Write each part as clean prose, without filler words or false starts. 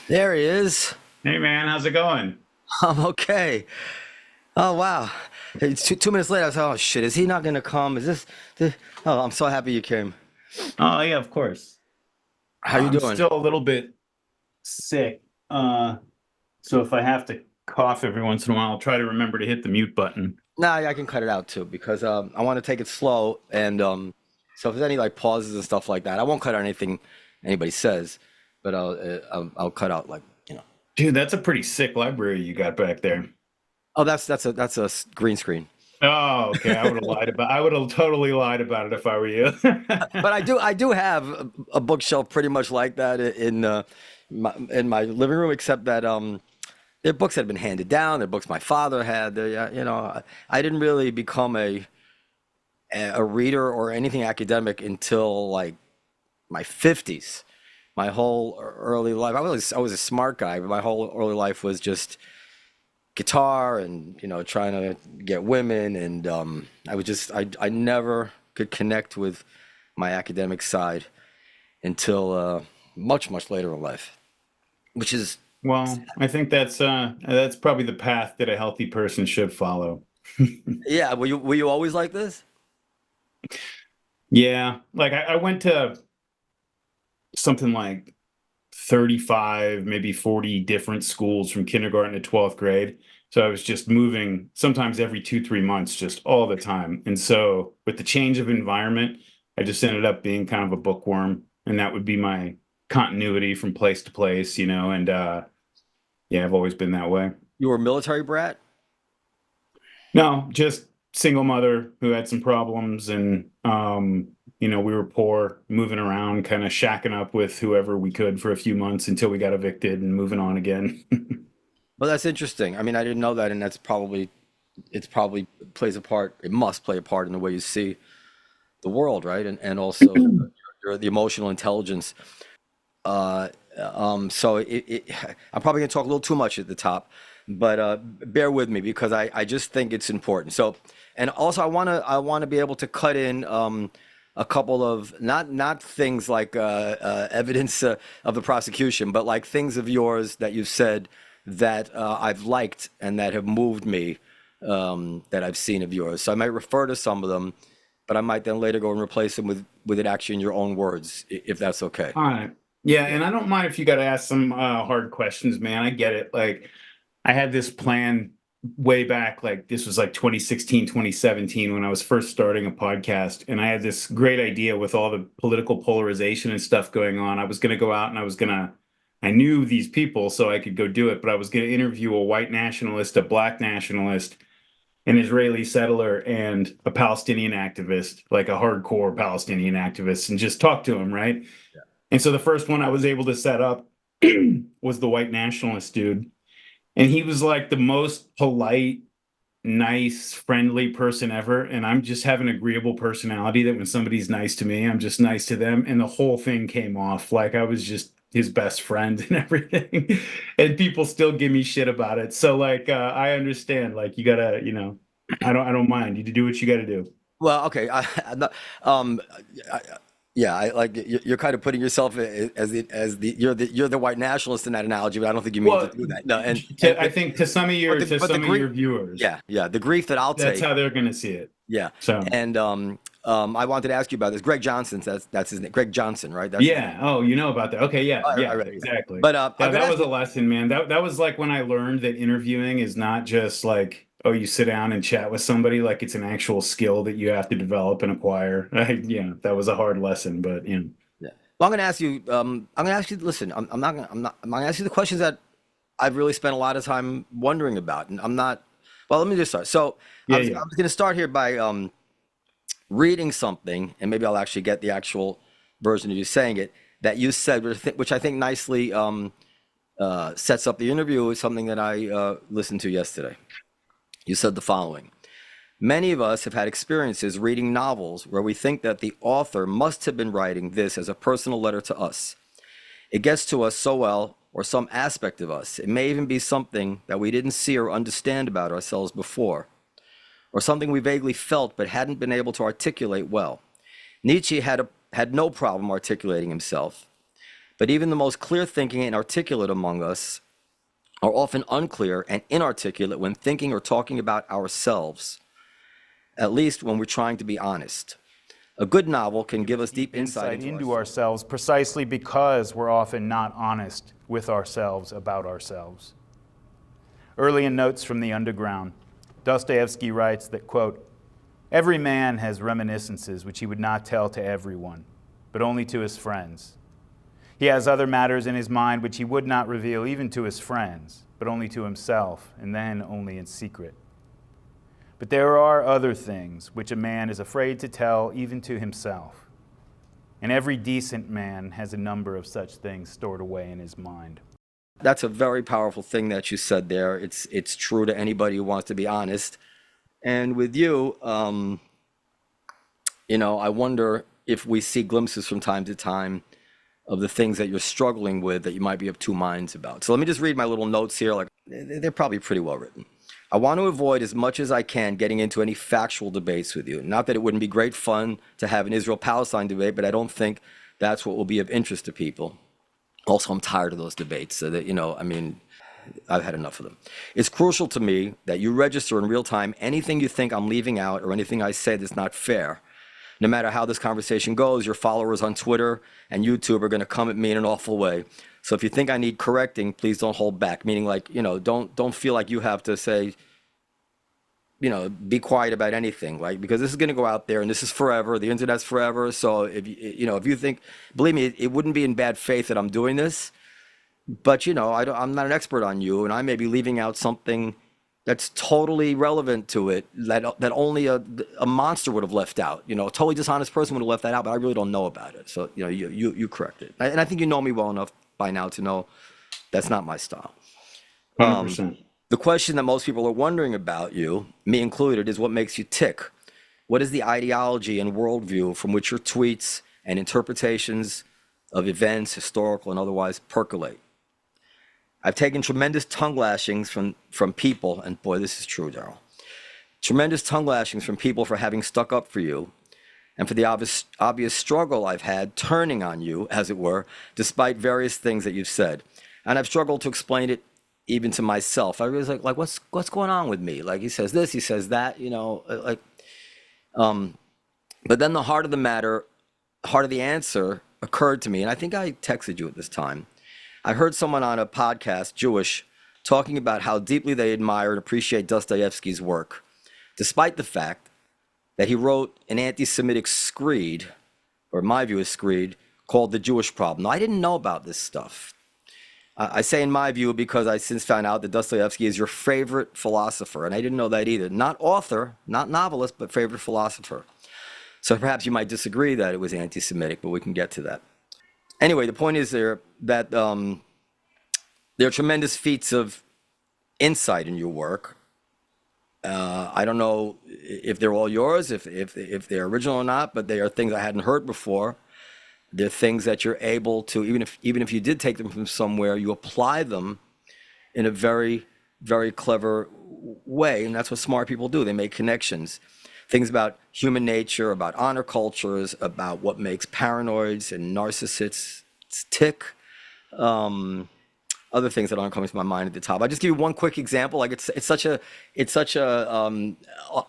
There he is. Hey man, how's it going? I'm okay. Oh wow. It's 2 minutes later. I was like, oh shit, is he not gonna come? Oh, I'm so happy you came. Oh yeah, of course. How you I'm doing? still a little bit sick. So if I have to cough every once in a while, I'll try to remember to hit the mute button. Nah, I can cut it out too because I want to take it slow and so if there's any like pauses and stuff like that, I won't cut out anything anybody says, but I'll cut out like. Dude, that's a pretty sick library you got back there. Oh, that's a green screen. Oh, okay. I would have totally lied about it if I were you. But I do have a bookshelf pretty much like that in my living room, except that they're books that have been handed down. They're books my father had. I didn't really become a reader or anything academic until like my 50s. My whole early life, I was a smart guy, but my whole early life was just guitar and trying to get women, and I never could connect with my academic side until much later in life, which is Well, I think that's probably the path that a healthy person should follow. yeah. Were you always like this? Yeah, like I went to something like 35, maybe 40 different schools from kindergarten to 12th grade. So I was just moving sometimes every 2, 3 months, just all the time. And so with the change of environment, I just ended up being kind of a bookworm. And that would be my continuity from place to place, and yeah, I've always been that way. You were a military brat? No, just single mother who had some problems and we were poor, moving around, kind of shacking up with whoever we could for a few months until we got evicted and moving on again. Well, that's interesting. I mean, I didn't know that, and it's probably plays a part. It must play a part in the way you see the world, right? And also the emotional intelligence. Uh, so I'm probably gonna talk a little too much at the top, but bear with me because I just think it's important. So, and also I wanna be able to cut in a couple of not things like evidence of the prosecution, but like things of yours that you've said that I've liked and that have moved me, that I've seen of yours. So I might refer to some of them, but I might then later go and replace them with it actually in your own words, if that's okay. All right. Yeah, Yeah. and I don't mind if you got to ask some hard questions, man. I get it. Like, I had this plan way back, like this was like 2016, 2017 when I was first starting a podcast, and I had this great idea with all the political polarization and stuff going on. I was going to go out and I knew these people, so I could go do it, but I was going to interview a white nationalist, a black nationalist, an Israeli settler, and a Palestinian activist, like a hardcore Palestinian activist, and just talk to them, right? And so the first one I was able to set up was the white nationalist dude. And he was like the most polite, nice, friendly person ever. And I'm just have an agreeable personality that when somebody's nice to me, I'm just nice to them. And the whole thing came off like I was just his best friend and everything. And people still give me shit about it. So like I understand. Like you gotta, I don't mind. You do what you gotta do. Well, okay. I'm not, I, yeah, I like you're kind of putting yourself as the white nationalist in that analogy, but I don't think you mean to Well, do that. No, and I think to some of but your the to but the some of grief, your viewers, yeah, the grief that I'll that's take, how they're gonna see it. yeah, So and I wanted to ask you about this. Greg Johnson, that's his name. Greg Johnson, right? That's his name. yeah. Oh, you know about that. Okay, yeah, I yeah, read it, yeah. exactly. But I'm That gonna that ask was you. a lesson, man. That was like when I learned that interviewing is not just like, oh, you sit down and chat with somebody, like it's an actual skill that you have to develop and acquire. Yeah, that was a hard lesson, but Yeah. Well, I'm gonna ask you. I'm gonna ask you. Listen, I'm not gonna ask you the questions that I've really spent a lot of time wondering about, and I'm not. Well, let me just start. So I yeah, was, yeah. I was going to start here by reading something, and maybe I'll actually get the actual version of you saying it that you said, which I think nicely sets up the interview with something that I listened to yesterday. You said the following. Many of us have had experiences reading novels where we think that the author must have been writing this as a personal letter to us. It gets to us so well, or some aspect of us. It may even be something that we didn't see or understand about ourselves before, or something we vaguely felt but hadn't been able to articulate well. Nietzsche had no problem articulating himself, But even the most clear thinking and articulate among us are often unclear and inarticulate when thinking or talking about ourselves, at least when we're trying to be honest. A good novel can give us deep insight into ourselves precisely because we're often not honest with ourselves about ourselves. Early in Notes from the Underground, Dostoevsky writes that, quote, "Every man has reminiscences which he would not tell to everyone, but only to his friends. He has other matters in his mind which he would not reveal even to his friends, but only to himself, and then only in secret. But there are other things which a man is afraid to tell even to himself. And every decent man has a number of such things stored away in his mind." That's a very powerful thing that you said there. It's true to anybody who wants to be honest. And with you, I wonder if we see glimpses from time to time of the things that you're struggling with that you might be of two minds about. So let me just read my little notes here. Like, they're probably pretty well written. "I want to avoid as much as I can getting into any factual debates with you. Not that it wouldn't be great fun to have an Israel-Palestine debate, but I don't think that's what will be of interest to people. Also, I'm tired of those debates. So that, I've had enough of them. It's crucial to me that you register in real time anything you think I'm leaving out or anything I say that's not fair. No matter how this conversation goes, your followers on Twitter and YouTube are going to come at me in an awful way. So if you think I need correcting, please don't hold back." Meaning, like, don't feel like you have to say, be quiet about anything, like, because this is going to go out there and this is forever. The internet's forever. So if you think, believe me, it wouldn't be in bad faith that I'm doing this, but I'm not an expert on you, and I may be leaving out something that's totally relevant to it that only a monster would have left out. A totally dishonest person would have left that out, but I really don't know about it. So you correct it, and I think you know me well enough by now to know that's not my style. 100%. The question that most people are wondering about you, me included, is what makes you tick. What is the ideology and worldview from which your tweets and interpretations of events, historical and otherwise, percolate? I've taken tremendous tongue lashings from people, and boy, this is true, Darryl. Tremendous tongue lashings from people for having stuck up for you, and for the obvious struggle I've had turning on you, as it were, despite various things that you've said. And I've struggled to explain it even to myself. I was like, what's going on with me? Like, he says this, he says that, but then the heart of the answer occurred to me, and I think I texted you at this time. I heard someone on a podcast, Jewish, talking about how deeply they admire and appreciate Dostoevsky's work, despite the fact that he wrote an anti-Semitic screed, or in my view, a screed, called The Jewish Problem. Now, I didn't know about this stuff. I say in my view because I since found out that Dostoevsky is your favorite philosopher, and I didn't know that either. Not author, not novelist, but favorite philosopher. So perhaps you might disagree that it was anti-Semitic, but we can get to that. Anyway, the point is that there are tremendous feats of insight in your work. I don't know if they're all yours, if they're original or not, but they are things I hadn't heard before. They're things that you're able to, even if you did take them from somewhere, you apply them in a very, very clever way, and that's what smart people do. They make connections. Things about human nature, about honor cultures, about what makes paranoids and narcissists tick. Other things that aren't coming to my mind at the top. I'll just give you one quick example. Like it's such a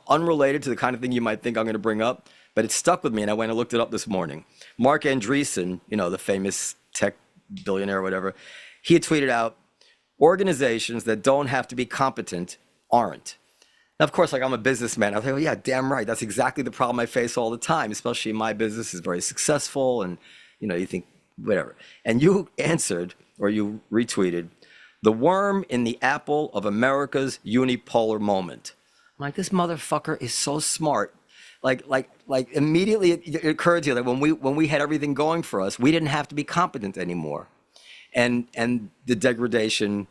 unrelated to the kind of thing you might think I'm going to bring up, but it stuck with me, and I went and looked it up this morning. Mark Andreessen, the famous tech billionaire or whatever, he had tweeted out, "Organizations that don't have to be competent aren't." Now, of course, like, I'm a businessman. I was like, well, yeah, damn right. That's exactly the problem I face all the time, especially my business is very successful, and you think whatever. And you answered, or you retweeted, "The worm in the apple of America's unipolar moment." I'm like, this motherfucker is so smart. Like immediately it occurred to you that when we had everything going for us, we didn't have to be competent anymore, and the degradation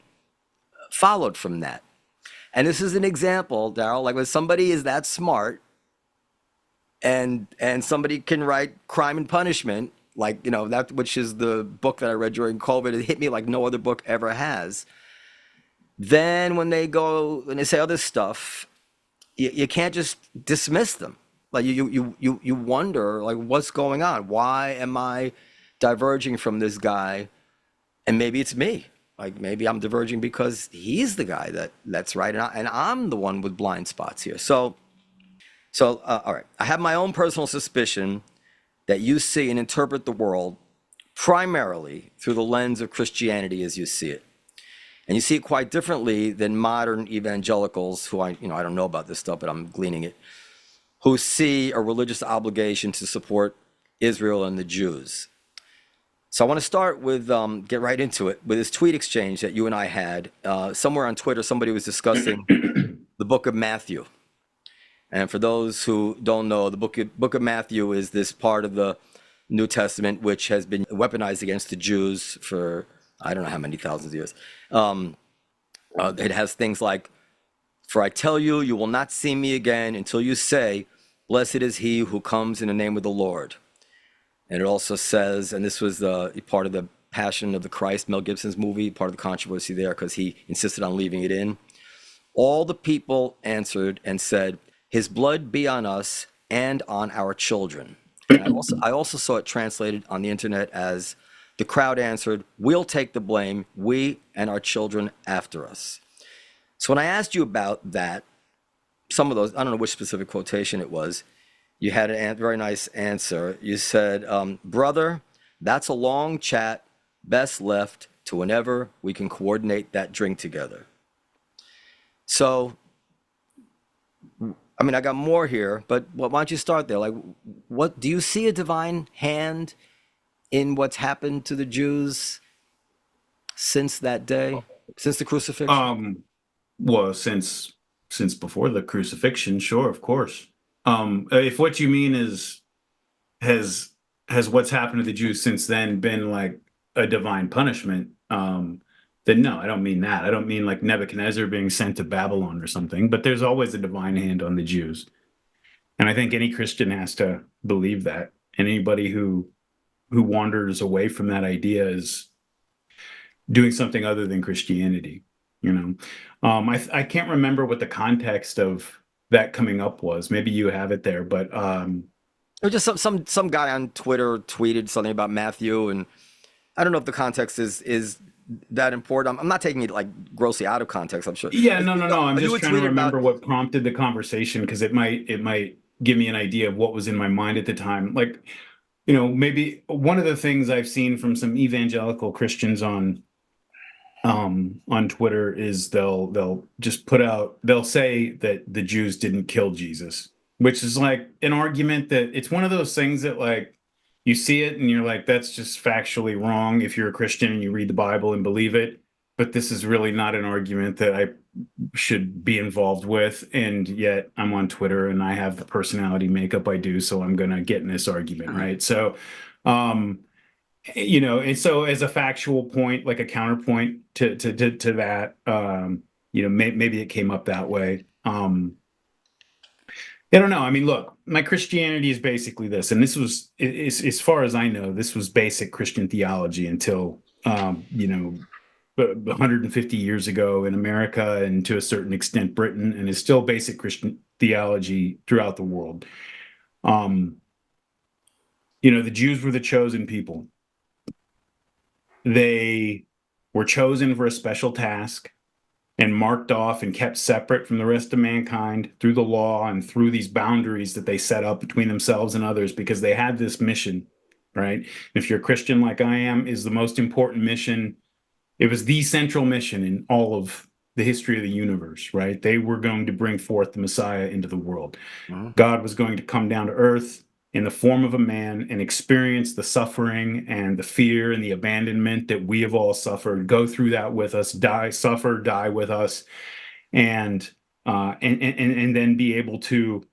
followed from that. And this is an example, Darryl, like when somebody is that smart, and somebody can write Crime and Punishment, like, that, which is the book that I read during COVID. It hit me like no other book ever has. Then when they go and they say other stuff, you can't just dismiss them. Like you wonder, like, what's going on? Why am I diverging from this guy, and maybe it's me. Like maybe I'm diverging because he's the guy that's right, and I'm the one with blind spots here. So all right, I have my own personal suspicion that you see and interpret the world primarily through the lens of Christianity as you see it. And you see it quite differently than modern evangelicals who I don't know about this stuff, but I'm gleaning it, who see a religious obligation to support Israel and the Jews. So I want to start with, get right into it, with this tweet exchange that you and I had. Somewhere on Twitter, somebody was discussing the book of Matthew. And for those who don't know, the book of Matthew is this part of the New Testament which has been weaponized against the Jews for I don't know how many thousands of years. It has things like, "For I tell you, you will not see me again until you say, 'Blessed is he who comes in the name of the Lord.'" And it also says, and this was part of the Passion of the Christ, Mel Gibson's movie, part of the controversy there because he insisted on leaving it in. "All the people answered and said, 'His blood be on us and on our children.'" And I also saw it translated on the internet as, "The crowd answered, 'We'll take the blame, we and our children after us.'" So when I asked you about that, some of those, I don't know which specific quotation it was, you had a very nice answer. You said, "Brother, that's a long chat, best left to whenever we can coordinate that drink together." So, I mean, I got more here, but why don't you start there? Like, what do you see a divine hand in what's happened to the Jews since that day, since the crucifixion? Well, since before the crucifixion, sure, of course. If what you mean is has what's happened to the Jews since then been like a divine punishment, then no, I don't mean that. I don't mean like Nebuchadnezzar being sent to Babylon or something, but there's always a divine hand on the Jews. And I think any Christian has to believe that. And anybody who wanders away from that idea is doing something other than Christianity, you know. I can't remember what the context of that coming up was. Maybe you have it there, but Or just some guy on Twitter tweeted something about Matthew, and I don't know if the context is that important. I'm not taking it like grossly out of context, I'm sure. yeah, no. I'm You just would trying to tweet about- remember what prompted the conversation because it might give me an idea of what was in my mind at the time. Like, maybe one of the things I've seen from some evangelical Christians on Twitter is they'll just they'll say that the Jews didn't kill Jesus, which is like an argument that it's one of those things that like you see it and you're like, that's just factually wrong if you're a Christian and you read the Bible and believe it. But this is really not an argument that I should be involved with. And yet I'm on Twitter and I have the personality makeup I do. So I'm going to get in this argument. Right. So, and so as a factual point, like a counterpoint to that, maybe it came up that way. I don't know. I mean, look, my Christianity is basically this, and this was, as far as I know, this was basic Christian theology until, 150 years ago in America and to a certain extent Britain, and is still basic Christian theology throughout the world. The Jews were the chosen people. They were chosen for a special task and marked off and kept separate from the rest of mankind through the law and through these boundaries that they set up between themselves and others because they had this mission, right? If you're a Christian like I am, is the most important mission. It was the central mission in all of the history of the universe, right? They were going to bring forth the Messiah into the world. Mm-hmm. God was going to come down to earth in the form of a man and experience the suffering and the fear and the abandonment that we have all suffered, go through that with us, die with us, and then be able to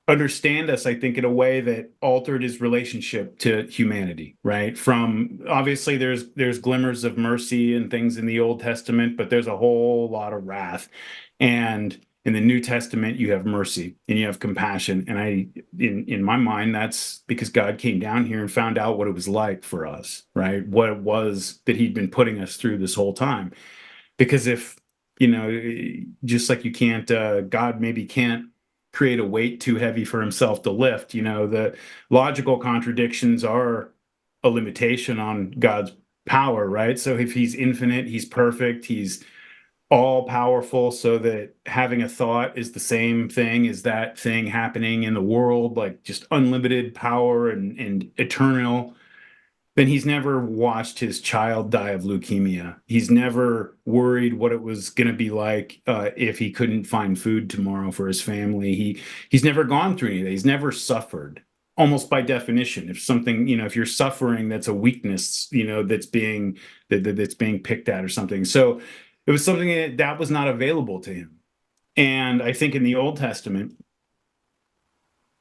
understand us, I think, in a way that altered his relationship to humanity, right? From obviously there's glimmers of mercy and things in the Old Testament, but there's a whole lot of wrath. And in the New Testament, you have mercy and you have compassion. And in my mind, that's because God came down here and found out what it was like for us, right? What it was that he'd been putting us through this whole time. Because if, just like you can't, God maybe can't create a weight too heavy for himself to lift. The logical contradictions are a limitation on God's power, right? So if he's infinite, he's perfect, he's all powerful, so that having a thought is the same thing as that thing happening in the world, like just unlimited power and eternal, then he's never watched his child die of leukemia. He's never worried what it was going to be like if he couldn't find food tomorrow for his family. He's never gone through any of that. He's never suffered. Almost by definition, if something, if you're suffering, that's a weakness, that's being picked at or something. So it was something that was not available to him. And I think in the Old Testament,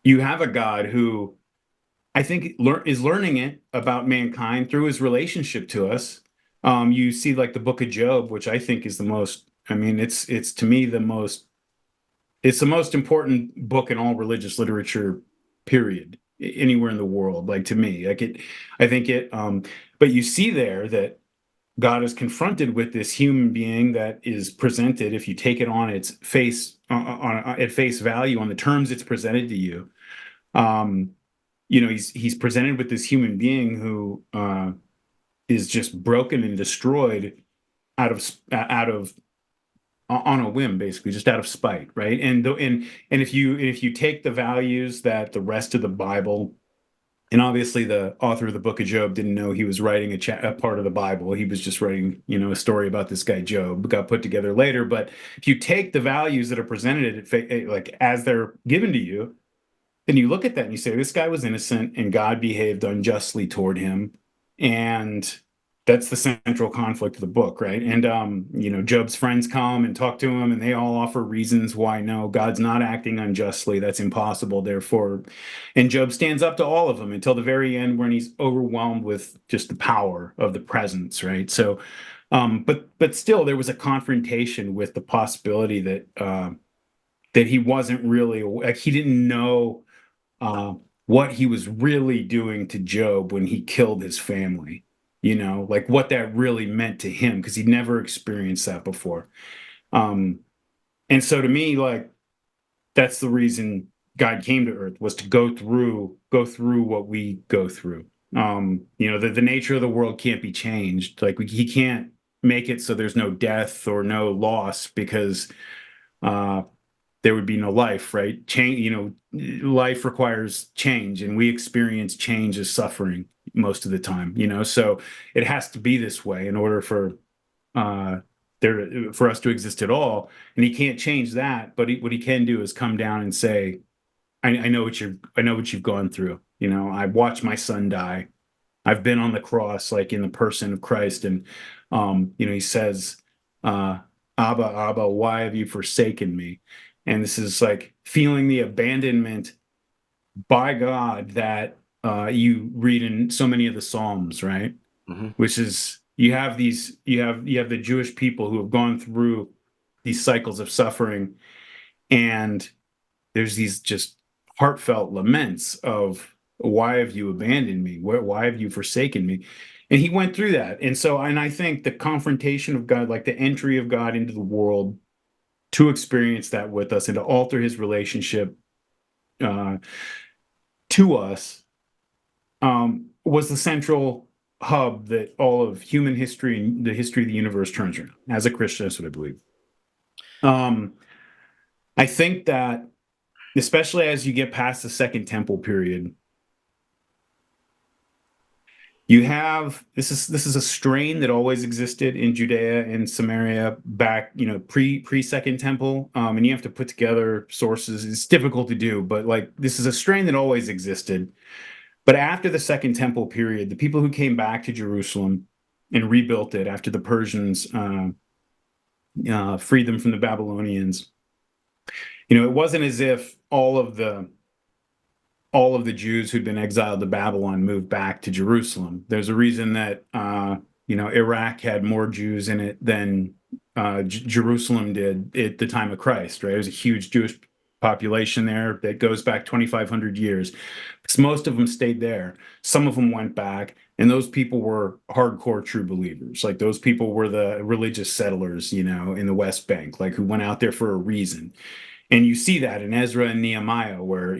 you have a God who I think is learning it about mankind through his relationship to us. You see, like the Book of Job, which I think is the most. I mean, it's to me the most. It's the most important book in all religious literature, period, anywhere in the world. Like to me, like it. I think it. But you see there that God is confronted with this human being that is presented, if you take it on its face, at face value, on the terms it's presented to you. He's presented with this human being who is just broken and destroyed out of on a whim, basically, just out of spite, right? And if you take the values that the rest of the Bible, and obviously the author of the Book of Job didn't know he was writing a part of the Bible. He was just writing, a story about this guy Job, got put together later. But if you take the values that are presented like as they're given to you, then you look at that and you say, this guy was innocent and God behaved unjustly toward him. And that's the central conflict of the book, right? And Job's friends come and talk to him, and they all offer reasons why no, God's not acting unjustly. That's impossible, therefore. And Job stands up to all of them until the very end, when he's overwhelmed with just the power of the presence, right? So, but still, there was a confrontation with the possibility that he wasn't really, like, he didn't know what he was really doing to Job when he killed his family, like what that really meant to him, because he'd never experienced that before. And so to me, like, that's the reason God came to earth, was to go through what we go through. The nature of the world can't be changed. Like he can't make it so there's no death or no loss, because there would be no life, right? Life requires change, and we experience change as suffering most of the time, so it has to be this way in order for us to exist at all. And he can't change that, but what he can do is come down and say, I know what you've gone through. I watched my son die. I've been on the cross, like in the person of Christ. And he says, Abba, Abba, why have you forsaken me? And this is like feeling the abandonment by God that you read in so many of the Psalms, right? Mm-hmm. Which is, you have the Jewish people who have gone through these cycles of suffering, and there's these just heartfelt laments of, why have you abandoned me? Why have you forsaken me? And he went through that. And I think the confrontation of God, like the entry of God into the world to experience that with us and to alter his relationship to us, was the central hub that all of human history and the history of the universe turns around. As a Christian, that's what I believe. I think that, especially as you get past the Second Temple period, you have this is a strain that always existed in Judea and Samaria back, pre Second Temple, and you have to put together sources. It's difficult to do, but like this is a strain that always existed. But after the Second Temple period, the people who came back to Jerusalem and rebuilt it after the Persians freed them from the Babylonians, it wasn't as if all of the Jews who'd been exiled to Babylon moved back to Jerusalem. There's a reason that Iraq had more Jews in it than Jerusalem did at the time of Christ, right? It was a huge Jewish population there that goes back 2,500 years. Because most of them stayed there. Some of them went back, and those people were hardcore true believers. Like those people were the religious settlers, in the West Bank, like who went out there for a reason. And you see that in Ezra and Nehemiah, where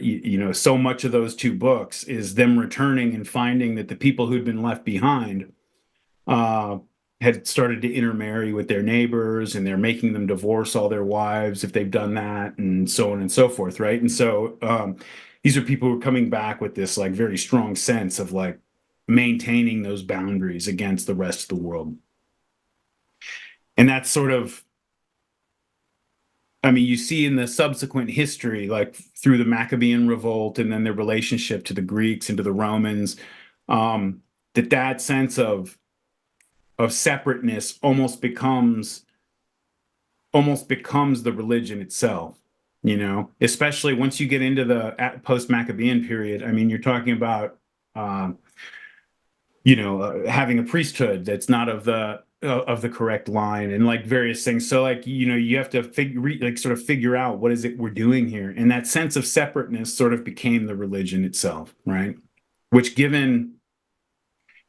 so much of those two books is them returning and finding that the people who'd been left behind had started to intermarry with their neighbors, and they're making them divorce all their wives if they've done that, and so on and so forth, right? And so these are people who are coming back with this like very strong sense of like maintaining those boundaries against the rest of the world. And that's sort of, I mean, you see in the subsequent history, like through the Maccabean revolt and then their relationship to the Greeks and to the Romans, that sense of separateness almost becomes the religion itself, especially once you get into the post-Maccabean period. I mean, you're talking about having a priesthood that's not of the correct line, and like various things. So like, you have to figure out what is it we're doing here. And that sense of separateness sort of became the religion itself, right? Which, given,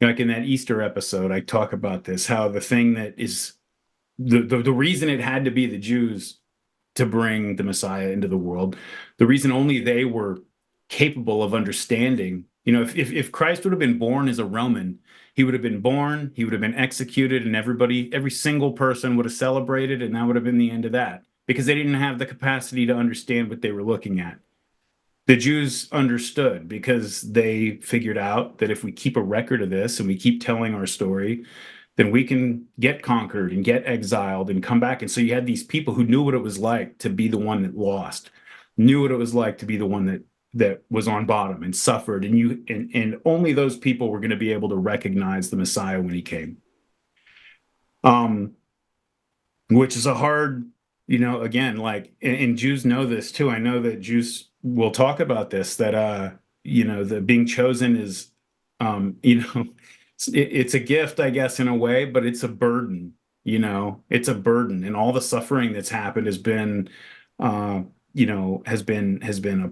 like in that Easter episode, I talk about this, how the thing that is the reason it had to be the Jews to bring the Messiah into the world, the reason only they were capable of understanding, if Christ would have been born as a Roman, he would have been born, he would have been executed, and every single person would have celebrated, and that would have been the end of that, because they didn't have the capacity to understand what they were looking at. The Jews understood, because they figured out that if we keep a record of this and we keep telling our story, then we can get conquered and get exiled and come back. And so you had these people who knew what it was like to be the one that lost, knew what it was like to be the one that was on bottom and suffered. And only those people were going to be able to recognize the Messiah when he came. Which is a hard, again, like, and Jews know this too. I know that Jews will talk about this, that, the being chosen is, it's a gift, I guess, in a way, but it's a burden. It's a burden, and all the suffering that's happened has been a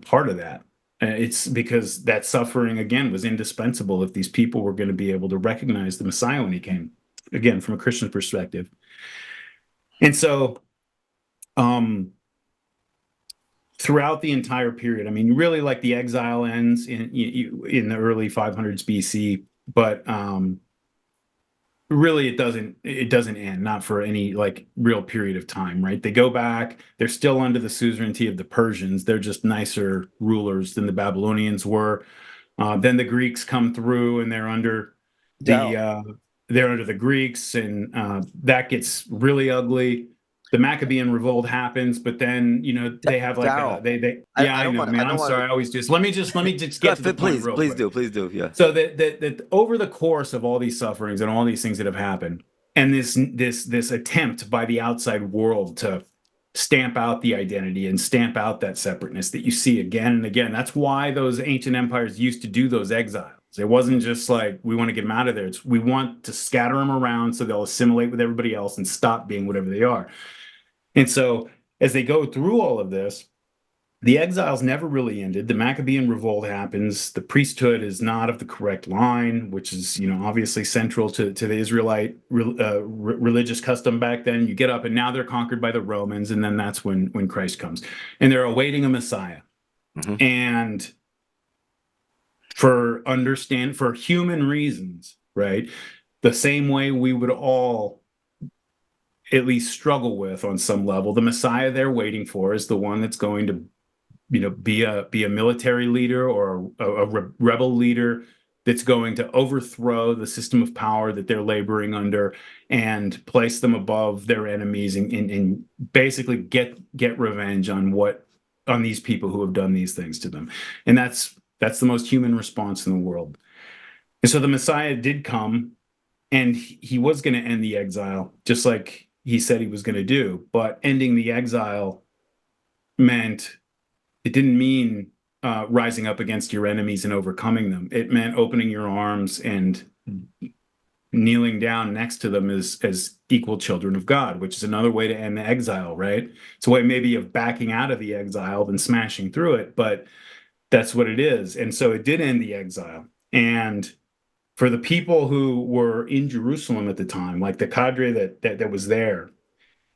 part of that. It's because that suffering, again, was indispensable if these people were going to be able to recognize the Messiah when he came, again, from a Christian perspective. And so throughout the entire period, I mean, really, like, the exile ends in the early 500s BC, but really it doesn't end, not for any like real period of time, right? They go back, they're still under the suzerainty of the Persians. They're just nicer rulers than the Babylonians were. Then the Greeks come through, and they're under the Greeks, and that gets really ugly. The Maccabean revolt happens, but then they have like I know, man. I'm sorry. I always just let me just get to the point real quick. Please do. Yeah. So that over the course of all these sufferings and all these things that have happened, and this attempt by the outside world to stamp out the identity and stamp out that separateness that you see again and again. That's why those ancient empires used to do those exiles. It wasn't just like, we want to get them out of there. It's, we want to scatter them around so they'll assimilate with everybody else and stop being whatever they are. And so as they go through all of this, the exiles never really ended. The Maccabean revolt happens. The priesthood is not of the correct line, which is, obviously central to the Israelite religious custom back then. You get up, and now they're conquered by the Romans, and then that's when Christ comes. And they're awaiting a Messiah. Mm-hmm. And for human reasons, right? The same way we would all at least struggle with on some level, the Messiah they're waiting for is the one that's going to be a military leader or a rebel leader that's going to overthrow the system of power that they're laboring under and place them above their enemies and basically get revenge on these people who have done these things to them. And that's the most human response in the world. And so the Messiah did come, and he was going to end the exile, just like he said he was going to do. But ending the exile it didn't mean rising up against your enemies and overcoming them. It meant opening your arms and kneeling down next to them as equal children of God, which is another way to end the exile, right? It's a way maybe of backing out of the exile than smashing through it, but that's what it is. And so it did end the exile. And for the people who were in Jerusalem at the time, like the cadre that was there,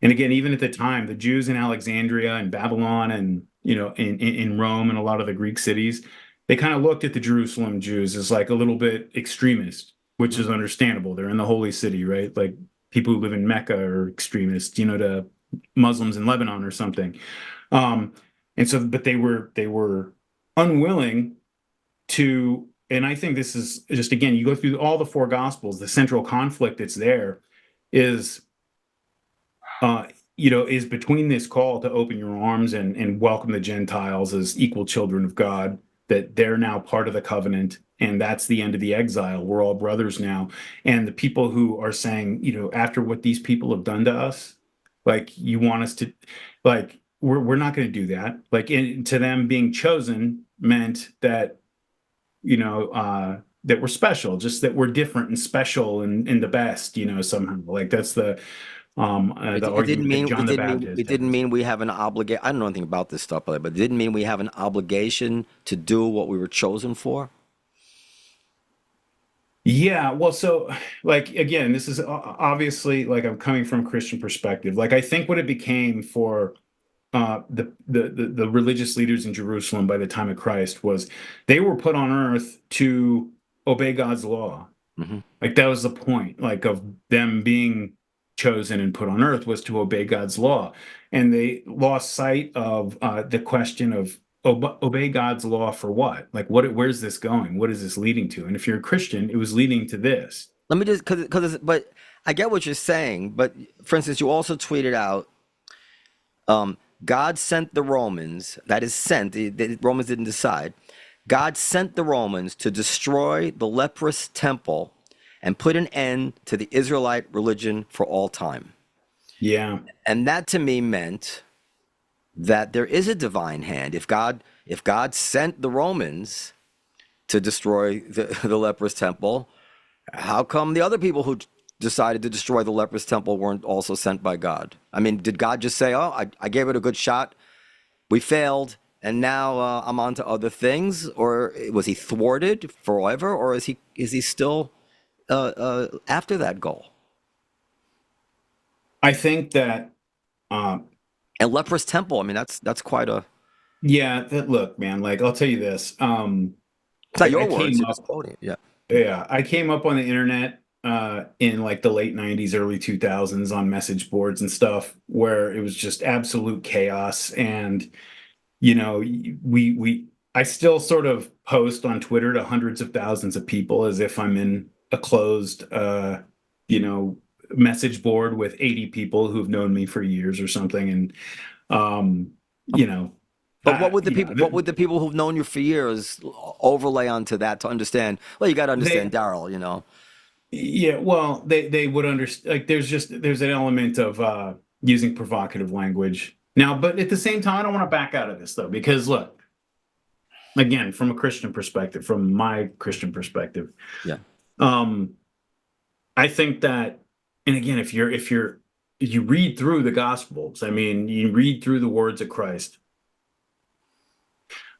And again, even at the time, the Jews in Alexandria and Babylon and, in Rome and a lot of the Greek cities, they kind of looked at the Jerusalem Jews as like a little bit extremist, which is understandable. They're in the holy city, right? Like people who live in Mecca are extremists, to Muslims in Lebanon or something. And so, but they were unwilling to, and I think this is just, again, you go through all the four gospels, the central conflict that's there is, is between this call to open your arms and welcome the Gentiles as equal children of God, that they're now part of the covenant, and that's the end of the exile. We're all brothers now. And the people who are saying, after what these people have done to us, like, you want us to, like, we're not going to do that. Like, to them, being chosen meant that, that we're special, just that we're different and special and the best, somehow. Like, that's the argument that John the Baptist it didn't mean we have an obligation. I don't know anything about this stuff, but it didn't mean we have an obligation to do what we were chosen for. Yeah, well, so, like, again, this is obviously, like, I'm coming from a Christian perspective. Like, I think what it became for the religious leaders in Jerusalem by the time of Christ was they were put on earth to obey God's law. Mm-hmm. Like, that was the point, like, of them being chosen and put on earth, was to obey God's law. And they lost sight of the question of obey God's law for what? Like, where's this going? What is this leading to? And if you're a Christian, it was leading to this. Let me just, but I get what you're saying. But for instance, you also tweeted out, God sent the Romans, that is sent, the Romans didn't decide. God sent the Romans to destroy the leprous temple and put an end to the Israelite religion for all time. Yeah. And that to me meant that there is a divine hand. If God sent the Romans to destroy the leprous temple, how come the other people who decided to destroy the leprous temple weren't also sent by God? I mean, did God just say, "Oh, I gave it a good shot, we failed, and now I'm on to other things"? Or was he thwarted forever, or is he still after that goal? I think that, And leprous temple, I mean, that's quite a. yeah, look, man, like, I'll tell you this. It's not your words, you're just quoting it. Yeah. Yeah, I came up on the internet in like the late 90s, early 2000s on message boards and stuff where it was just absolute chaos. And, I still sort of post on Twitter to hundreds of thousands of people as if I'm in a closed, message board with 80 people who've known me for years or something. And, But what would the people who've known you for years overlay onto that to understand? Well, you got to understand Darryl. Yeah, well, they would understand. Like, there's an element of using provocative language now, but at the same time, I don't want to back out of this though, because look, again, from a Christian perspective, from my Christian perspective, Yeah. I think that, and again, if you read through the Gospels, I mean, you read through the words of Christ.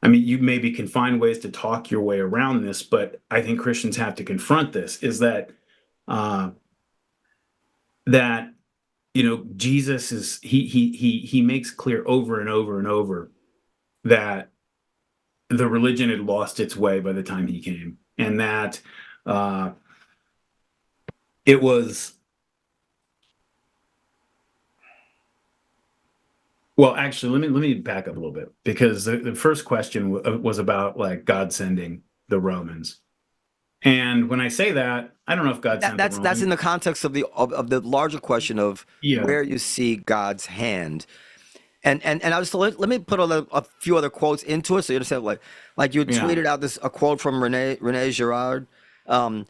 I mean, you maybe can find ways to talk your way around this, but I think Christians have to confront this, is that Jesus is, he makes clear over and over and over that the religion had lost its way by the time he came, and that it was. Well, actually, let me back up a little bit, because the first question was about, like, God sending the Romans. And when I say that, I don't know if God sent the Romans. That's in the context of the larger question of Yeah. where you see God's hand. And I was let me put a few other quotes into it so you understand, like you tweeted out a quote from Rene Girard.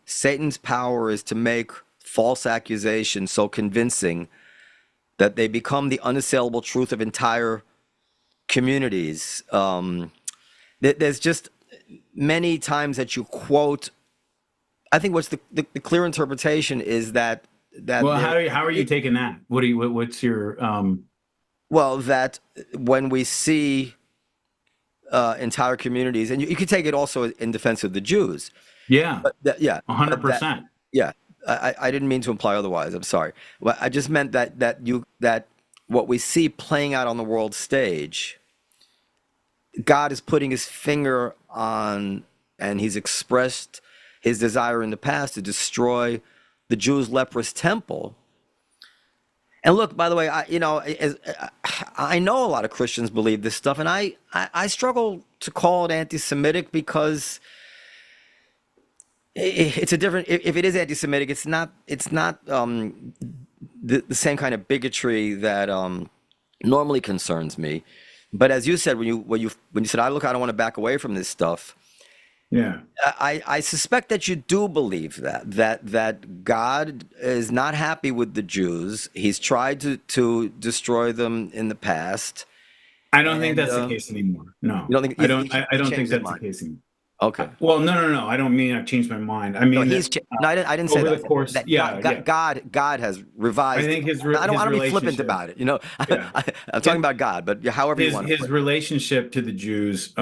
Satan's power is to make false accusations so convincing that they become the unassailable truth of entire communities. There's just many times that you quote. I think what's the clear interpretation is that. Well, how are you taking that? What's your Well, that when we see entire communities, and you could take it also in defense of the Jews. Yeah. Yeah. 100%. Yeah. I didn't mean to imply otherwise. I'm sorry. Well, I just meant that what we see playing out on the world stage, God is putting his finger on, and he's expressed his desire in the past to destroy the Jews' leprous temple. And look, by the way, I know a lot of Christians believe this stuff, and I struggle to call it anti-Semitic because it's a different. If it is anti-Semitic, it's not the same kind of bigotry that normally concerns me. But as you said, when you said, I don't want to back away from this stuff. Yeah. I suspect that you do believe that God is not happy with the Jews. He's tried to destroy them in the past. I don't think And that's the case anymore. No, you don't think I don't. he I don't think changed his that's the mind? case anymore. Okay. Well, no. I don't mean I've changed my mind. I No, mean that no, I didn't say over that. the course, That yeah, yeah. God has I revised. think his I don't his want to be flippant relationship, about it. yeah, I'm talking about God, but however you want to his put it. relationship to the Jews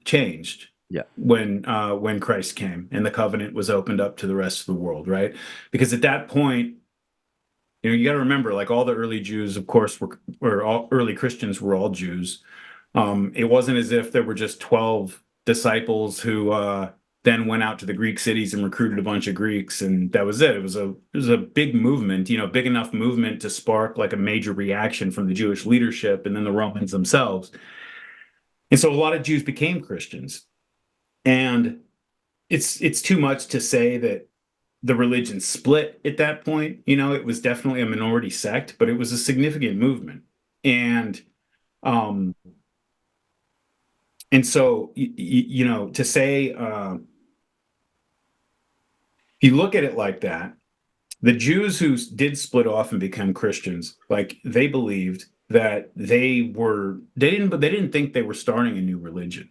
changed Yeah. when Christ came and the covenant was opened up to the rest of the world, right? Because at that point, you got to remember, like all the early Jews, of course, or all early Christians were all Jews. It wasn't as if there were just 12 disciples who then went out to the Greek cities and recruited a bunch of Greeks, and that was it. It was a big movement, big enough movement to spark like a major reaction from the Jewish leadership and then the Romans themselves. And so a lot of Jews became Christians. And it's too much to say that the religion split at that point. It was definitely a minority sect, but it was a significant movement. And um And so, to say, if you look at it like that, the Jews who did split off and become Christians, like they believed that they didn't think they were starting a new religion.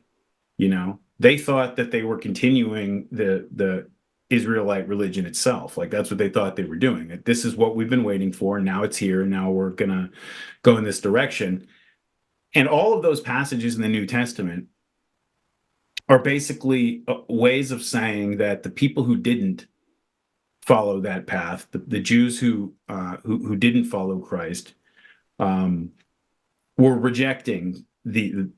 They thought that they were continuing the Israelite religion itself. Like that's what they thought they were doing. That this is what we've been waiting for, and now it's here, and now we're gonna go in this direction. And all of those passages in the New Testament are basically ways of saying that the people who didn't follow that path, the Jews who didn't follow Christ, were rejecting the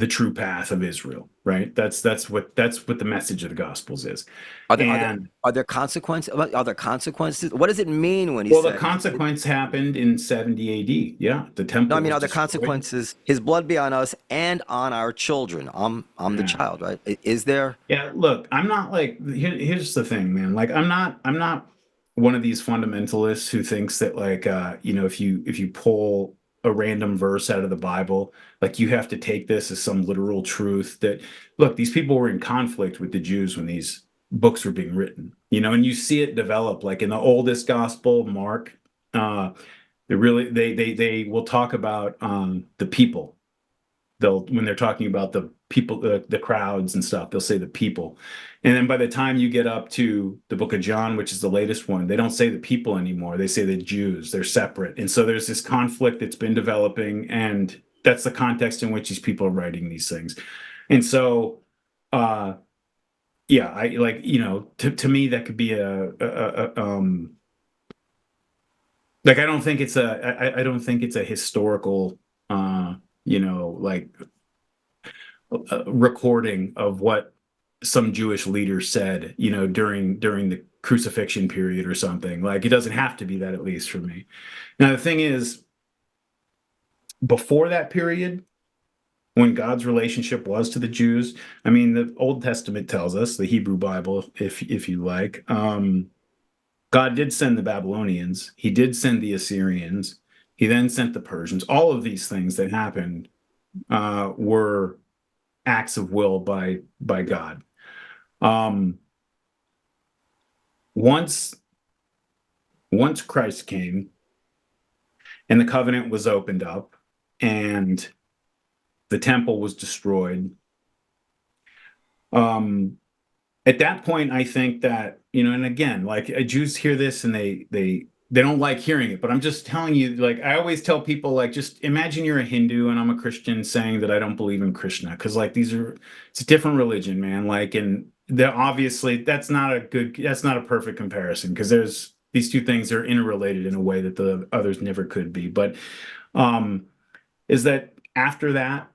true path of Israel. Right? That's what the message of the Gospels is. Are there consequences? Are there consequences? What does it mean when he Well, the said? consequence happened in 70 AD. Yeah, the temple. No, I mean, was are there destroyed. consequences? His blood be on us and on our children. I'm the Yeah. child, right? Is there? Yeah, look, I'm not like here's the thing, man. Like I'm not one of these fundamentalists who thinks that like if you pull a random verse out of the Bible, like you have to take this as some literal truth that look, these people were in conflict with the Jews when these books were being written. And you see it develop like in the oldest gospel, Mark, they will talk about the people. When they're talking about the people, the crowds and stuff, they'll say the people. And then by the time you get up to the book of John, which is the latest one, they don't say the people anymore. They say the Jews. They're separate. And so there's this conflict that's been developing, and that's the context in which these people are writing these things. And so yeah, I like, to me that could be like I don't think it's a historical like recording of what some Jewish leader said, during the crucifixion period or something. Like it doesn't have to be that, at least for me. Now the thing is, before that period, when God's relationship was to the Jews, I mean, the Old Testament tells us, the Hebrew Bible, if you like, God did send the Babylonians. He did send the Assyrians. He then sent the Persians. All of these things that happened were acts of will by God. Once Christ came and the covenant was opened up and the temple was destroyed, at that point, I think that, and again, like Jews hear this and they don't like hearing it, but I'm just telling you, like I always tell people, like just imagine you're a Hindu and I'm a Christian saying that I don't believe in Krishna, because like it's a different religion, man. Like, and obviously that's not a perfect comparison, because these two things are interrelated in a way that the others never could be. But um, is that after that,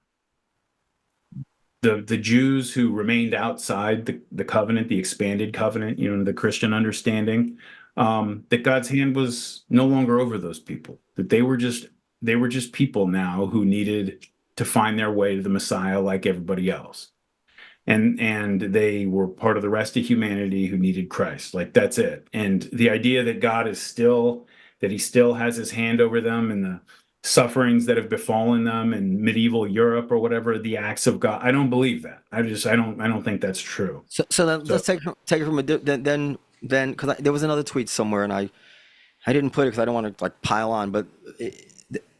the Jews who remained outside the covenant, the expanded covenant, the Christian understanding, that God's hand was no longer over those people, that they were just people now who needed to find their way to the Messiah like everybody else. And they were part of the rest of humanity who needed Christ. Like that's it. And the idea that God is still that he still has his hand over them and the sufferings that have befallen them in medieval Europe or whatever, the acts of God, I don't believe that. I don't think that's true. So then So let's take it from then because there was another tweet somewhere, and I didn't put it because I don't want to like pile on, but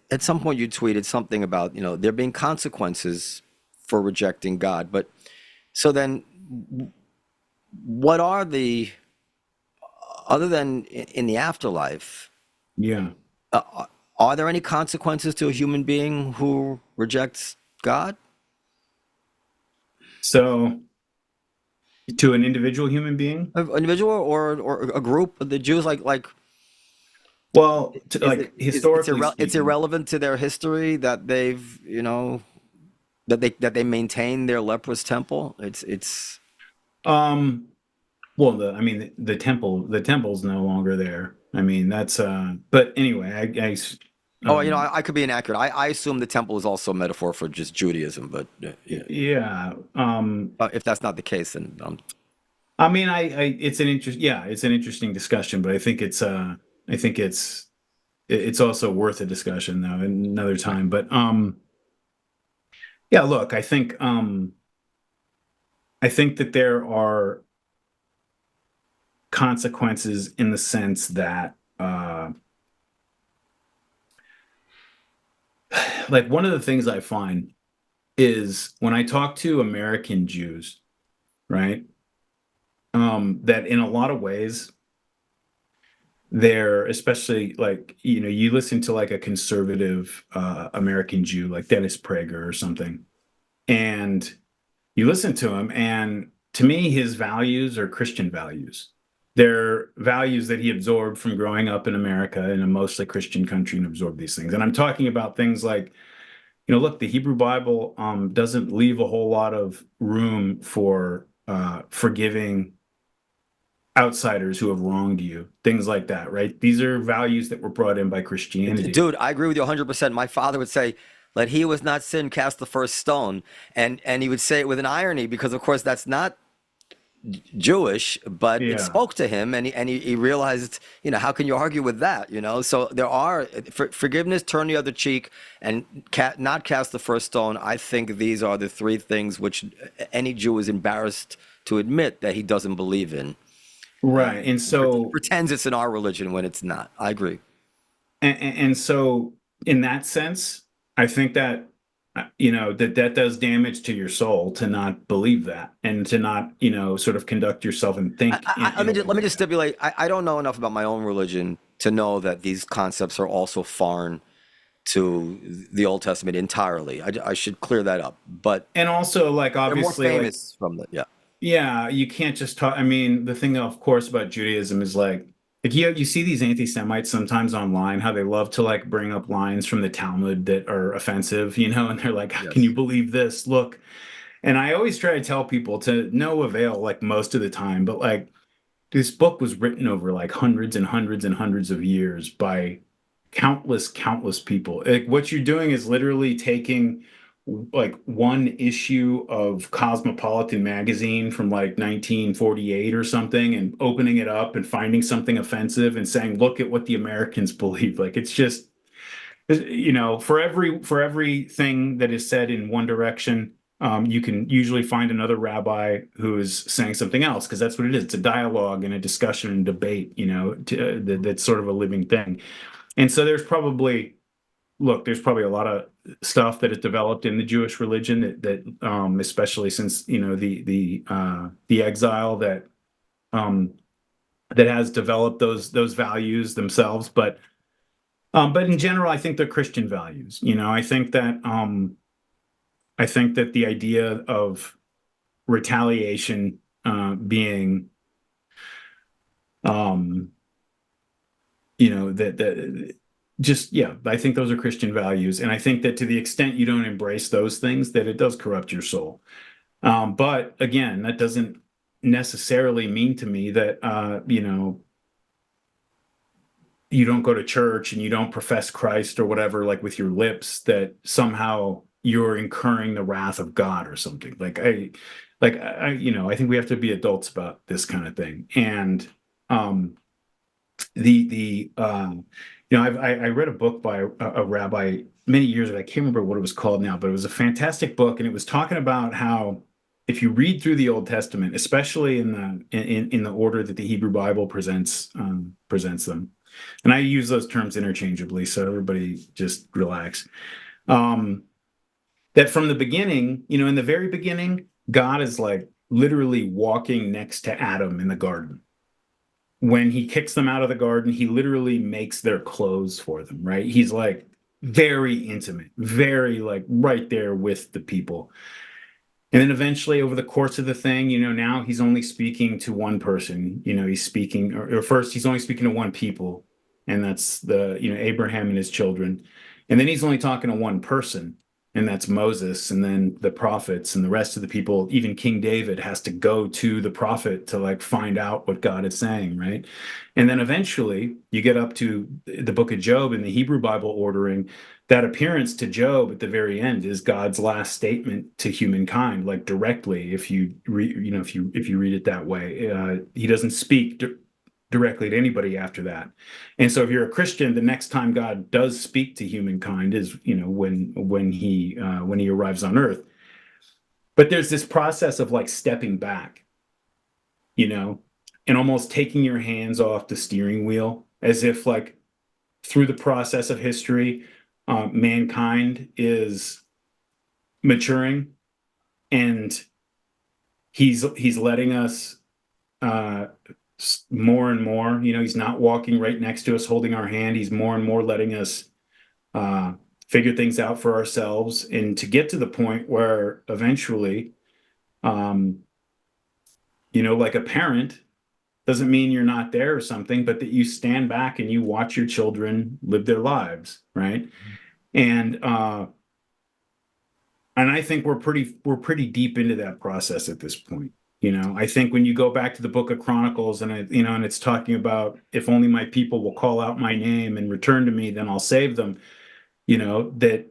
at some point you tweeted something about there being consequences for rejecting God. But so then, what are the other than in the afterlife? yeah. Are there any consequences to a human being who rejects God? So to an individual human being, An individual or a group of the Jews, like well, is it like historically it's speaking, irrelevant to their history that they've that they maintain their leprous temple? It's um, well, the temple's no longer there. I mean, but anyway, oh, um, I could be inaccurate. I assume the temple is also a metaphor for just Judaism, but yeah, yeah. if that's not the case, then I mean, it's an interesting discussion, but I think it's also worth a discussion though another right. time. But yeah, look, I think that there are consequences in the sense that, like one of the things I find is when I talk to American Jews, right? That in a lot of ways, they're especially like, you listen to like a conservative American Jew like Dennis Prager or something, and you listen to him, and to me, his values are Christian values. They're values that he absorbed from growing up in America in a mostly Christian country and absorbed these things. And I'm talking about things like, look, the Hebrew Bible doesn't leave a whole lot of room for forgiving outsiders who have wronged you, things like that, right? These are values that were brought in by Christianity. Dude, I agree with you 100%. My father would say, "Let he who has not sinned cast the first stone," and he would say it with an irony because, of course, that's not Jewish, but it Yeah, spoke to him, and he realized, how can you argue with that, So there are forgiveness, turn the other cheek, and not cast the first stone. I think these are the three things which any Jew is embarrassed to admit that he doesn't believe in. right. And so, Pretends it's in our religion when it's not. I agree. and so, in that sense, I think that that does damage to your soul to not believe that and to not sort of conduct yourself and think in a way Let me like just that. stipulate. I don't know enough about my own religion to know that these concepts are also foreign to the Old Testament entirely. I should clear that up. But And also, like, they're more obviously, like, famous from the yeah. yeah, you can't just talk. I mean, the thing, of course, about Judaism is like you see these anti-Semites sometimes online, how they love to like bring up lines from the Talmud that are offensive, and they're like, "Can you Yes. believe this? Look." And I always try to tell people to no avail, like most of the time, but like this book was written over like hundreds and hundreds and hundreds of years by countless people. Like what you're doing is literally taking like one issue of Cosmopolitan magazine from like 1948 or something and opening it up and finding something offensive and saying, look at what the Americans believe. Like it's just, for everything that is said in one direction, you can usually find another rabbi who is saying something else because that's what it is. It's a dialogue and a discussion and debate, that's sort of a living thing. And so there's probably a lot of stuff that has developed in the Jewish religion that especially since the exile um, that has developed those values themselves. But in general, I think they're Christian values. I think that the idea of retaliation being that just, yeah, I think those are Christian values. And I think that to the extent you don't embrace those things, that it does corrupt your soul. But again, that doesn't necessarily mean to me that, you don't go to church and you don't profess Christ or whatever, like with your lips, that somehow you're incurring the wrath of God or something. I think we have to be adults about this kind of thing. And, I read a book by a rabbi many years ago. I can't remember what it was called now, but it was a fantastic book, and it was talking about how if you read through the Old Testament, especially in the order that the Hebrew Bible presents them, and I use those terms interchangeably, so everybody just relax. That from the beginning, in the very beginning, God is like literally walking next to Adam in the garden. When he kicks them out of the garden, he literally makes their clothes for them, right? He's like very intimate, very like right there with the people. And then eventually over the course of the thing, now he's only speaking to one person. He's speaking, or first he's only speaking to one people, and that's Abraham and his children. And then he's only talking to one person, and that's Moses, and then the prophets and the rest of the people. Even King David has to go to the prophet to like find out what God is saying, right? And then eventually you get up to the book of Job in the Hebrew Bible ordering. That appearance to Job at the very end is God's last statement to humankind, like directly. If you if you read it that way, he doesn't speak directly to anybody after that. And so if you're a Christian, the next time God does speak to humankind is, when he arrives on earth. But there's this process of like stepping back, and almost taking your hands off the steering wheel, as if like through the process of history, mankind is maturing, and he's letting us more and more. He's not walking right next to us holding our hand. He's more and more letting us figure things out for ourselves, and to get to the point where eventually, like a parent, doesn't mean you're not there or something, but that you stand back and you watch your children live their lives, right? And I think we're pretty deep into that process at this point. I think when you go back to the book of Chronicles, and and it's talking about, if only my people will call out my name and return to me, then I'll save them. That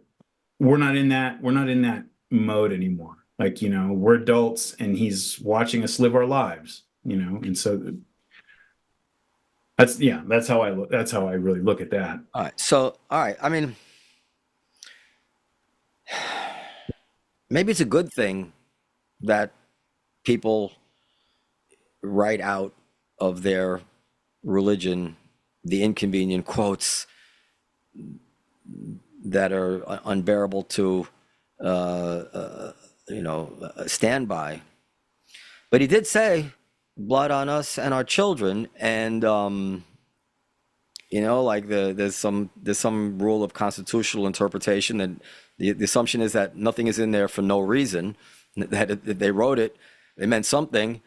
we're not in that mode anymore. Like, we're adults and he's watching us live our lives, and so that's how I really look at that. All right. So, all right. I mean, maybe it's a good thing that people write out of their religion the inconvenient quotes that are unbearable to, stand by. But he did say, "Blood on us and our children," and like there's some rule of constitutional interpretation that the assumption is that nothing is in there for no reason. That if they wrote it, they meant something,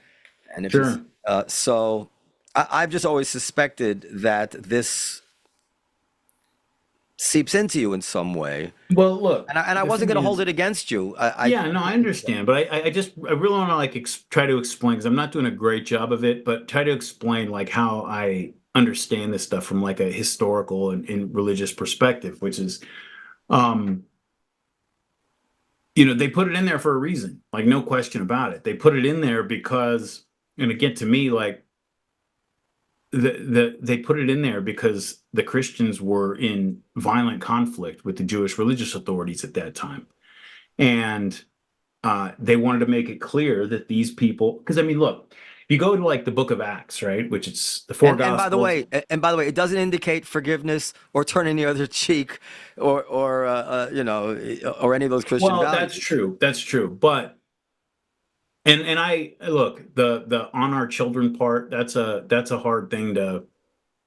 and if Sure. so, I've just always suspected that this seeps into you in some way, Well, look, and I the wasn't thing going to hold is, it against you. yeah, no, I understand, but I really want to like try to explain, because I'm not doing a great job of it, but try to explain like how I understand this stuff from like a historical and religious perspective, which is, they put it in there for a reason, like no question about it. They put it in there because, and again, to me, like they put it in there because the Christians were in violent conflict with the Jewish religious authorities at that time. And they wanted to make it clear that these people, because I mean, look, you go to like the book of Acts, right, which it's the four and by the gospels. way, it doesn't indicate forgiveness or turning the other cheek or any of those Christian Well, that's values. true. That's true. But and I look, the on our children part, that's a hard thing to,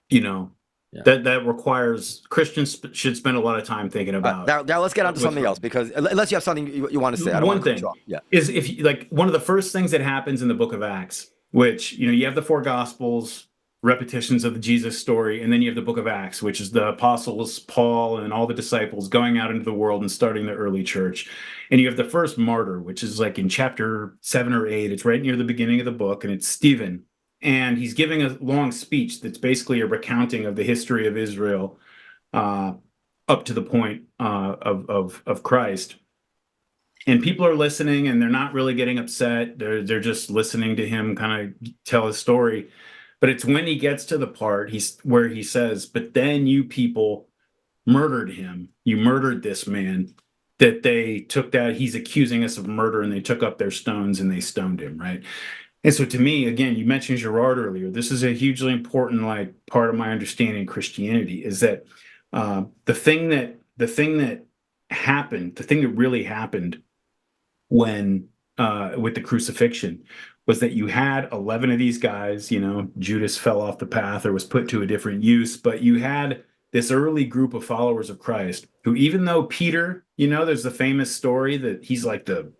you know, Yeah. that requires Christians should spend a lot of time thinking about. Now let's get on to with something else, because unless you have something you want to say, I don't one want to cut you thing off. Yeah. is, if you, like, one of the first things that happens in the book of Acts, which, you have the four gospels, repetitions of the Jesus story, and then you have the book of Acts, which is the apostles, Paul, and all the disciples going out into the world and starting the early church. And you have the first martyr, which is like in chapter 7 or 8. It's right near the beginning of the book, and it's Stephen. And he's giving a long speech that's basically a recounting of the history of Israel up to the point of Christ. And people are listening, and they're not really getting upset. They're just listening to him kind of tell his story. But it's when he gets to the part where he says, "But then you people murdered him. You murdered this man." That they took that he's accusing us of murder, and they took up their stones and they stoned him, right? And so, to me, again, you mentioned Girard earlier. This is a hugely important part of my understanding of Christianity is that the thing that happened, the thing that really happened when with the crucifixion was that you had 11 of these guys. Judas fell off the path or was put to a different use, but you had this early group of followers of Christ who, even though Peter, there's the famous story that he's like the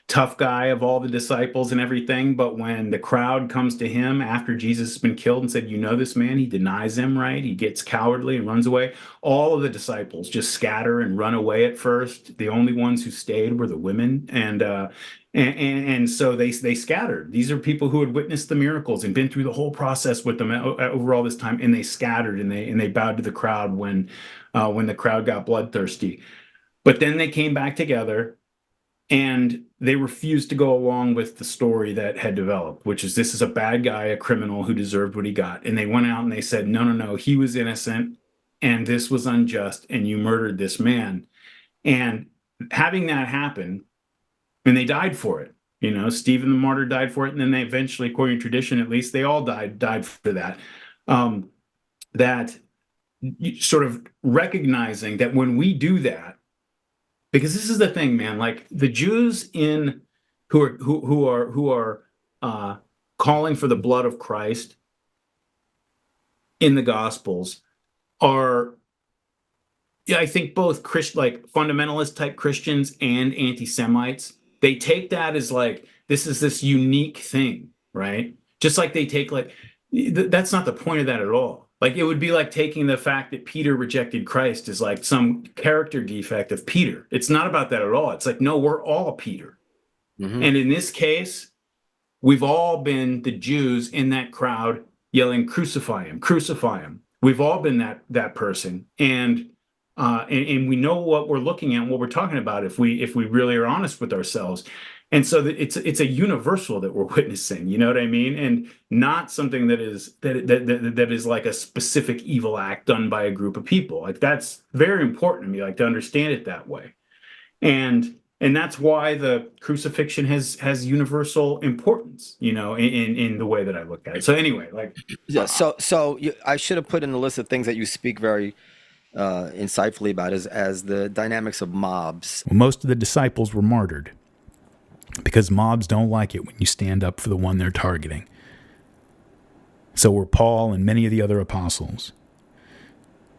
tough guy of all the disciples and everything, but when the crowd comes to him after Jesus has been killed and said, this man, he denies him, right? He gets cowardly and runs away. All of the disciples just scatter and run away at first. The only ones who stayed were the women, and so they scattered. These are people who had witnessed the miracles and been through the whole process with them over all this time, and they scattered and they bowed to the crowd when the crowd got bloodthirsty. But then they came back together, and they refused to go along with the story that had developed, which is this is a bad guy, a criminal who deserved what he got. And they went out and they said, no, he was innocent, and this was unjust, and you murdered this man. And having that happen, and they died for it. Stephen the martyr died for it, and then they eventually, according to tradition at least, they all died for that. That sort of recognizing that when we do that, because this is the thing, man, like the Jews who are calling for the blood of Christ in the Gospels are, I think, both fundamentalist type Christians and anti-Semites. They take that as this is this unique thing, right? Just like they take that's not the point of that at all. It would be like taking the fact that Peter rejected Christ as some character defect of Peter. It's not about that at all. It's no, we're all Peter. Mm-hmm. And in this case, we've all been the Jews in that crowd yelling, "Crucify him, crucify him." We've all been that person. And we know what we're looking at and what we're talking about if we really are honest with ourselves. And so it's a universal that we're witnessing, you know what I mean? And not something that is like a specific evil act done by a group of people. That's very important to me, to understand it that way. And that's why the crucifixion has universal importance, in the way that I look at it. So anyway, yeah. I should have put in the list of things that you speak very insightfully about as the dynamics of mobs. Well, most of the disciples were martyred because mobs don't like it when you stand up for the one they're targeting. So were Paul and many of the other apostles.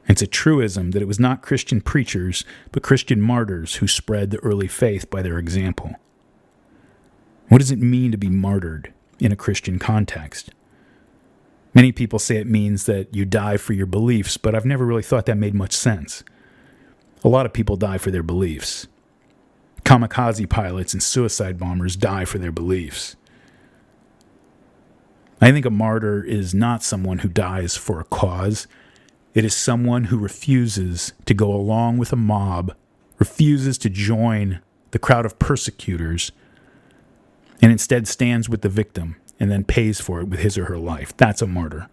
It's a truism that it was not Christian preachers, but Christian martyrs who spread the early faith by their example. What does it mean to be martyred in a Christian context? Many people say it means that you die for your beliefs, but I've never really thought that made much sense. A lot of people die for their beliefs. Kamikaze pilots and suicide bombers die for their beliefs. I think a martyr is not someone who dies for a cause. It is someone who refuses to go along with a mob, refuses to join the crowd of persecutors, and instead stands with the victim and then pays for it with his or her life. That's a martyr.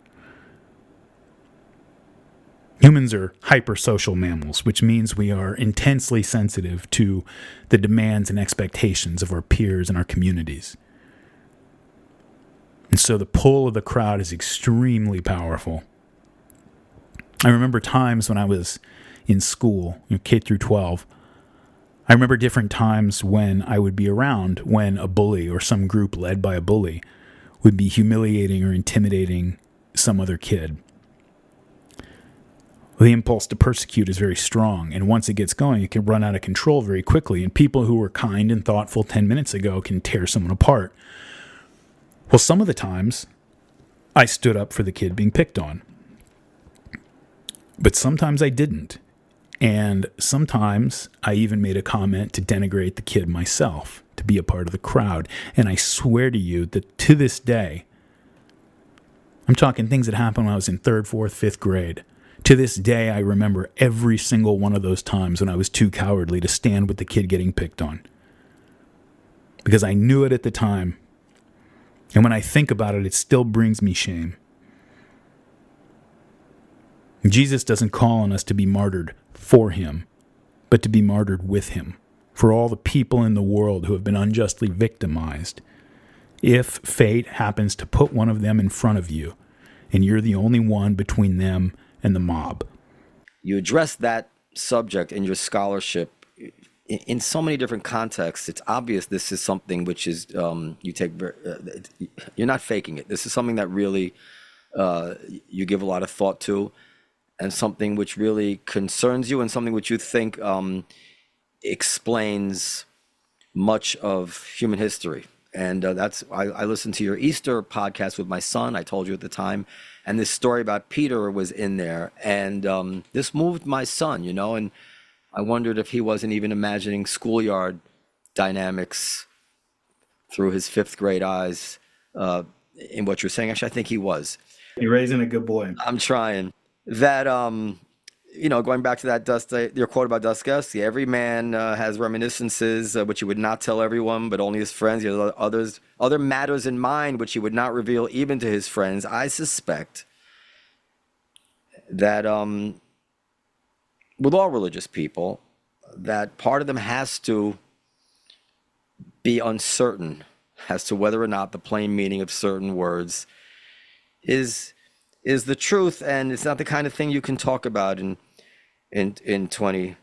Humans are hypersocial mammals, which means we are intensely sensitive to the demands and expectations of our peers and our communities. And so the pull of the crowd is extremely powerful. I remember times when I was in school, K through 12, I remember different times when I would be around when a bully or some group led by a bully would be humiliating or intimidating some other kid. The impulse to persecute is very strong, and once it gets going, it can run out of control very quickly, and people who were kind and thoughtful 10 minutes ago can tear someone apart. Well, some of the times, I stood up for the kid being picked on. But sometimes I didn't. And sometimes I even made a comment to denigrate the kid myself, to be a part of the crowd. And I swear to you that to this day, I'm talking things that happened when I was in 3rd, 4th, 5th grade. To this day, I remember every single one of those times when I was too cowardly to stand with the kid getting picked on. Because I knew it at the time. And when I think about it, it still brings me shame. Jesus doesn't call on us to be martyred for him, but to be martyred with him, for all the people in the world who have been unjustly victimized. If fate happens to put one of them in front of you, and you're the only one between them and the mob. You address that subject in your scholarship in so many different contexts. It's obvious this is something which is, you're not faking it. This is something that really you give a lot of thought to, and something which really concerns you, and something which you think explains much of human history. And I listened to your Easter podcast with my son, I told you at the time, and this story about Peter was in there. And this moved my son, and I wondered if he wasn't even imagining schoolyard dynamics through his 5th grade eyes in what you're saying. Actually, I think he was. You're raising a good boy. I'm trying. That, going back to that your quote about Dostoevsky, every man has reminiscences which he would not tell everyone, but only his friends. He has other matters in mind which he would not reveal even to his friends. I suspect that with all religious people, that part of them has to be uncertain as to whether or not the plain meaning of certain words is the truth, and it's not the kind of thing you can talk about in 2024.